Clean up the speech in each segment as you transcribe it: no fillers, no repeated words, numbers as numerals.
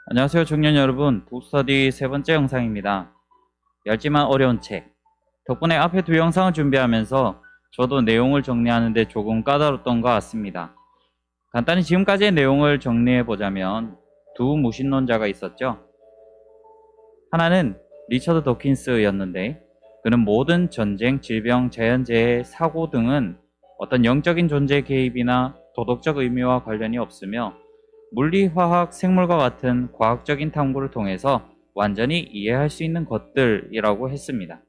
안녕하세요, 청년 여러분. 북스터디 세 번째 영상입니다. 얇지만 어려운 책. 덕분에 앞에 두 영상을 준비하면서 저도 내용을 정리하는데 조금 까다롭던 것 같습니다. 간단히 지금까지의 내용을 정리해보자면 두 무신론자가 있었죠. 하나는 리처드 도킨스였는데 그는 모든 전쟁, 질병, 자연재해, 사고 등은 어떤 영적인 존재 개입이나 도덕적 의미와 관련이 없으며 물리, 화학, 생물과 같은 과학적인 탐구를 통해서 완전히 이해할 수 있는 것들이라고 했습니다.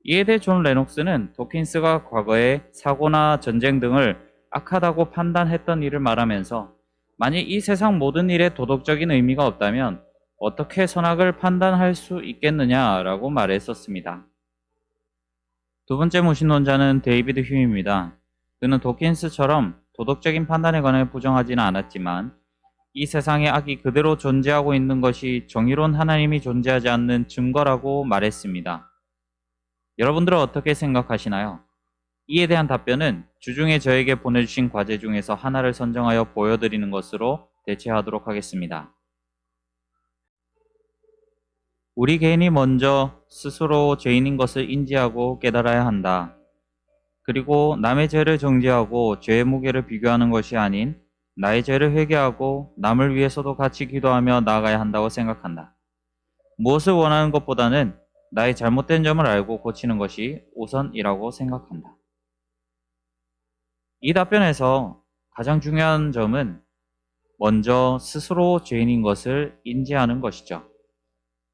이에 대해 존 레녹스는 도킨스가 과거에 사고나 전쟁 등을 악하다고 판단했던 일을 말하면서 만약 이 세상 모든 일에 도덕적인 의미가 없다면 어떻게 선악을 판단할 수 있겠느냐라고 말했었습니다. 두 번째 무신론자는 데이비드 휴입니다. 그는 도킨스처럼 도덕적인 판단에 관해 부정하지는 않았지만 이 세상에 악이 그대로 존재하고 있는 것이 정의로운 하나님이 존재하지 않는 증거라고 말했습니다. 여러분들은 어떻게 생각하시나요? 이에 대한 답변은 주중에 저에게 보내주신 과제 중에서 하나를 선정하여 보여드리는 것으로 대체하도록 하겠습니다. 우리 개인이 먼저 스스로 죄인인 것을 인지하고 깨달아야 한다. 그리고 남의 죄를 정죄하고 죄의 무게를 비교하는 것이 아닌 나의 죄를 회개하고 남을 위해서도 같이 기도하며 나아가야 한다고 생각한다. 무엇을 원하는 것보다는 나의 잘못된 점을 알고 고치는 것이 우선이라고 생각한다. 이 답변에서 가장 중요한 점은 먼저 스스로 죄인인 것을 인지하는 것이죠.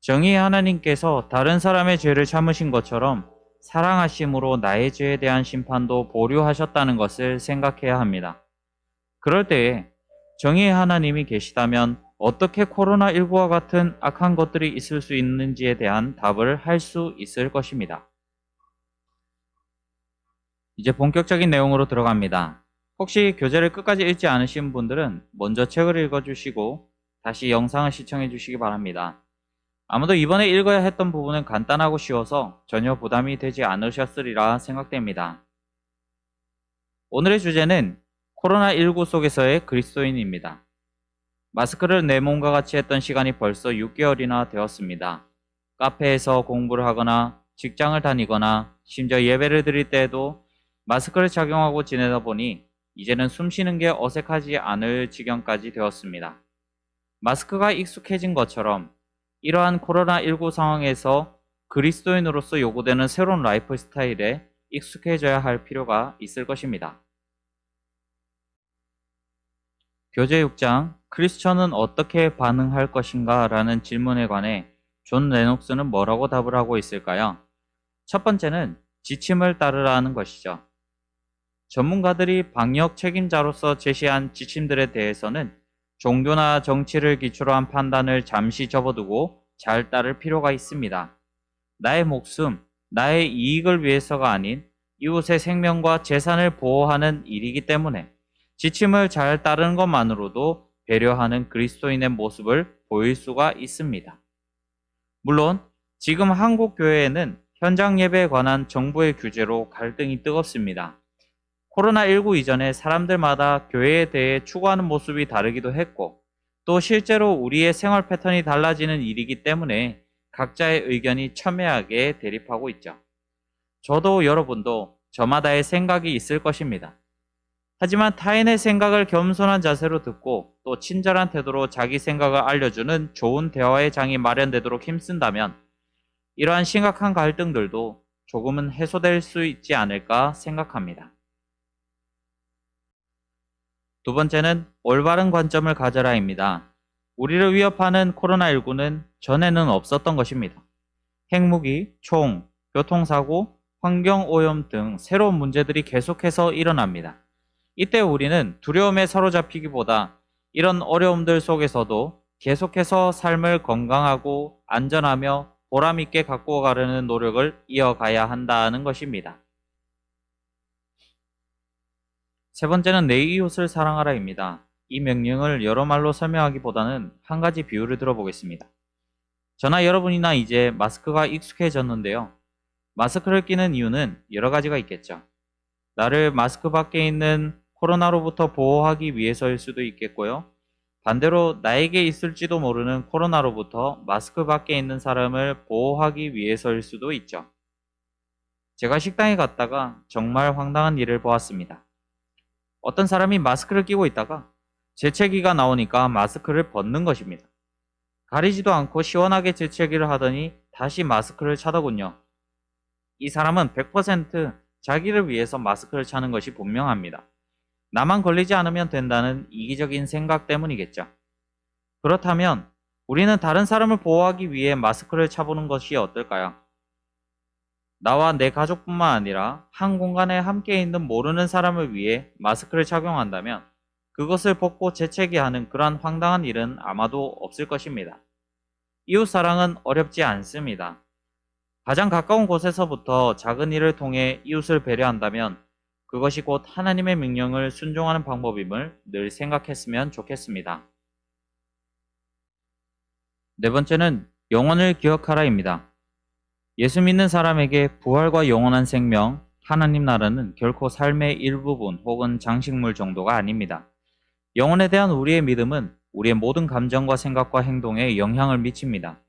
정의의 하나님께서 다른 사람의 죄를 참으신 것처럼 사랑하심으로 나의 죄에 대한 심판도 보류하셨다는 것을 생각해야 합니다. 그럴 때에 정의의 하나님이 계시다면 어떻게 코로나19와 같은 악한 것들이 있을 수 있는지에 대한 답을 할 수 있을 것입니다. 이제 본격적인 내용으로 들어갑니다. 혹시 교재를 끝까지 읽지 않으신 분들은 먼저 책을 읽어주시고 다시 영상을 시청해 주시기 바랍니다. 아무도 이번에 읽어야 했던 부분은 간단하고 쉬워서 전혀 부담이 되지 않으셨으리라 생각됩니다. 오늘의 주제는 코로나19 속에서의 그리스도인입니다. 마스크를 내 몸과 같이 했던 시간이 벌써 6개월이나 되었습니다. 카페에서 공부를 하거나 직장을 다니거나 심지어 예배를 드릴 때에도 마스크를 착용하고 지내다 보니 이제는 숨 쉬는 게 어색하지 않을 지경까지 되었습니다. 마스크가 익숙해진 것처럼 이러한 코로나19 상황에서 그리스도인으로서 요구되는 새로운 라이프 스타일에 익숙해져야 할 필요가 있을 것입니다. 교재 6장 크리스천은 어떻게 반응할 것인가 라는 질문에 관해 존 레녹스는 뭐라고 답을 하고 있을까요? 첫 번째는 지침을 따르라는 것이죠. 전문가들이 방역 책임자로서 제시한 지침들에 대해서는 종교나 정치를 기초로 한 판단을 잠시 접어두고 잘 따를 필요가 있습니다. 나의 목숨, 나의 이익을 위해서가 아닌 이웃의 생명과 재산을 보호하는 일이기 때문에 지침을 잘 따르는 것만으로도 배려하는 그리스도인의 모습을 보일 수가 있습니다. 물론 지금 한국 교회에는 현장 예배에 관한 정부의 규제로 갈등이 뜨겁습니다. 코로나19 이전에 사람들마다 교회에 대해 추구하는 모습이 다르기도 했고 또 실제로 우리의 생활 패턴이 달라지는 일이기 때문에 각자의 의견이 첨예하게 대립하고 있죠. 저도 여러분도 저마다의 생각이 있을 것입니다. 하지만 타인의 생각을 겸손한 자세로 듣고 또 친절한 태도로 자기 생각을 알려주는 좋은 대화의 장이 마련되도록 힘쓴다면 이러한 심각한 갈등들도 조금은 해소될 수 있지 않을까 생각합니다. 두 번째는 올바른 관점을 가져라입니다. 우리를 위협하는 코로나19는 전에는 없었던 것입니다. 핵무기, 총, 교통사고, 환경오염 등 새로운 문제들이 계속해서 일어납니다. 이때 우리는 두려움에 사로잡히기보다 이런 어려움들 속에서도 계속해서 삶을 건강하고 안전하며 보람있게 갖고 가려는 노력을 이어가야 한다는 것입니다. 세 번째는 내 이웃을 사랑하라입니다. 이 명령을 여러 말로 설명하기보다는 한 가지 비유를 들어보겠습니다. 저나 여러분이나 이제 마스크가 익숙해졌는데요. 마스크를 끼는 이유는 여러 가지가 있겠죠. 나를 마스크 밖에 있는 코로나로부터 보호하기 위해서일 수도 있겠고요. 반대로 나에게 있을지도 모르는 코로나로부터 마스크 밖에 있는 사람을 보호하기 위해서일 수도 있죠. 제가 식당에 갔다가 정말 황당한 일을 보았습니다. 어떤 사람이 마스크를 끼고 있다가 재채기가 나오니까 마스크를 벗는 것입니다. 가리지도 않고 시원하게 재채기를 하더니 다시 마스크를 차더군요. 이 사람은 100% 자기를 위해서 마스크를 차는 것이 분명합니다. 나만 걸리지 않으면 된다는 이기적인 생각 때문이겠죠. 그렇다면 우리는 다른 사람을 보호하기 위해 마스크를 차보는 것이 어떨까요? 나와 내 가족뿐만 아니라 한 공간에 함께 있는 모르는 사람을 위해 마스크를 착용한다면 그것을 벗고 재채기하는 그러한 황당한 일은 아마도 없을 것입니다. 이웃사랑은 어렵지 않습니다. 가장 가까운 곳에서부터 작은 일을 통해 이웃을 배려한다면 그것이 곧 하나님의 명령을 순종하는 방법임을 늘 생각했으면 좋겠습니다. 네 번째는 영혼을 기억하라입니다. 예수 믿는 사람에게 부활과 영원한 생명, 하나님 나라는 결코 삶의 일부분 혹은 장식물 정도가 아닙니다. 영혼에 대한 우리의 믿음은 우리의 모든 감정과 생각과 행동에 영향을 미칩니다.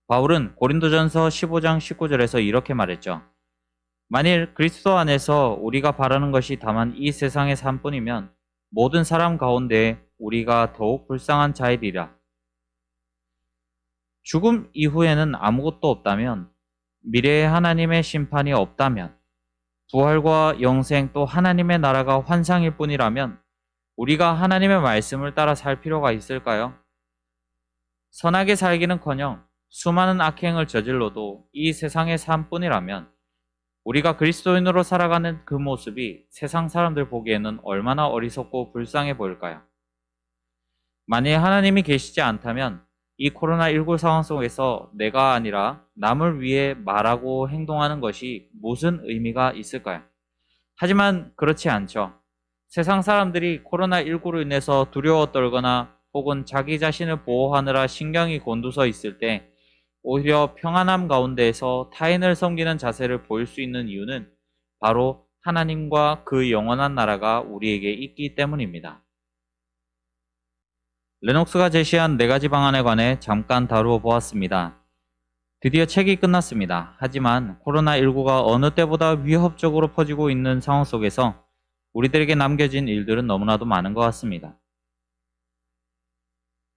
바울은 고린도전서 15장 19절에서 이렇게 말했죠. 만일 그리스도 안에서 우리가 바라는 것이 다만 이 세상의 삶뿐이면 모든 사람 가운데 우리가 더욱 불쌍한 자이리라. 죽음 이후에는 아무것도 없다면, 미래에 하나님의 심판이 없다면, 부활과 영생 또 하나님의 나라가 환상일 뿐이라면 우리가 하나님의 말씀을 따라 살 필요가 있을까요? 선하게 살기는커녕 수많은 악행을 저질러도 이 세상의 삶뿐이라면 우리가 그리스도인으로 살아가는 그 모습이 세상 사람들 보기에는 얼마나 어리석고 불쌍해 보일까요? 만일 하나님이 계시지 않다면 이 코로나19 상황 속에서 내가 아니라 남을 위해 말하고 행동하는 것이 무슨 의미가 있을까요? 하지만 그렇지 않죠. 세상 사람들이 코로나19로 인해서 두려워 떨거나 혹은 자기 자신을 보호하느라 신경이 곤두서 있을 때 오히려 평안함 가운데에서 타인을 섬기는 자세를 보일 수 있는 이유는 바로 하나님과 그 영원한 나라가 우리에게 있기 때문입니다. 레녹스가 제시한 4가지 방안에 관해 잠깐 다루어 보았습니다. 드디어 책이 끝났습니다. 하지만 코로나19가 어느 때보다 위협적으로 퍼지고 있는 상황 속에서 우리들에게 남겨진 일들은 너무나도 많은 것 같습니다.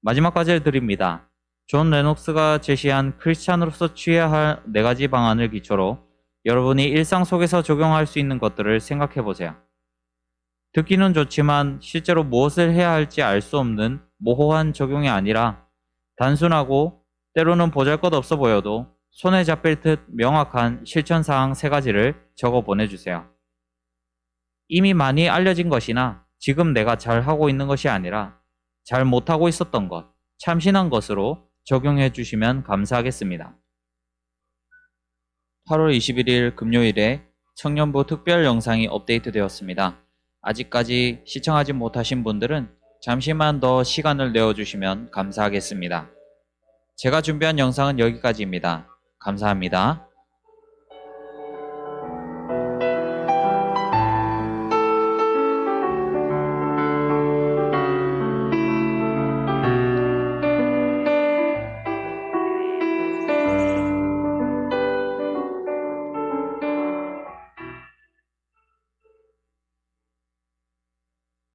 마지막 과제를 드립니다. 존 레녹스가 제시한 크리스찬으로서 취해야 할 4가지 방안을 기초로 여러분이 일상 속에서 적용할 수 있는 것들을 생각해 보세요. 듣기는 좋지만 실제로 무엇을 해야 할지 알 수 없는 모호한 적용이 아니라 단순하고 때로는 보잘것없어 보여도 손에 잡힐 듯 명확한 실천사항 3가지를 적어 보내주세요. 이미 많이 알려진 것이나 지금 내가 잘하고 있는 것이 아니라 잘 못하고 있었던 것, 참신한 것으로 적용해 주시면 감사하겠습니다. 8월 21일 금요일에 청년부 특별 영상이 업데이트되었습니다. 아직까지 시청하지 못하신 분들은 잠시만 더 시간을 내어주시면 감사하겠습니다. 제가 준비한 영상은 여기까지입니다. 감사합니다.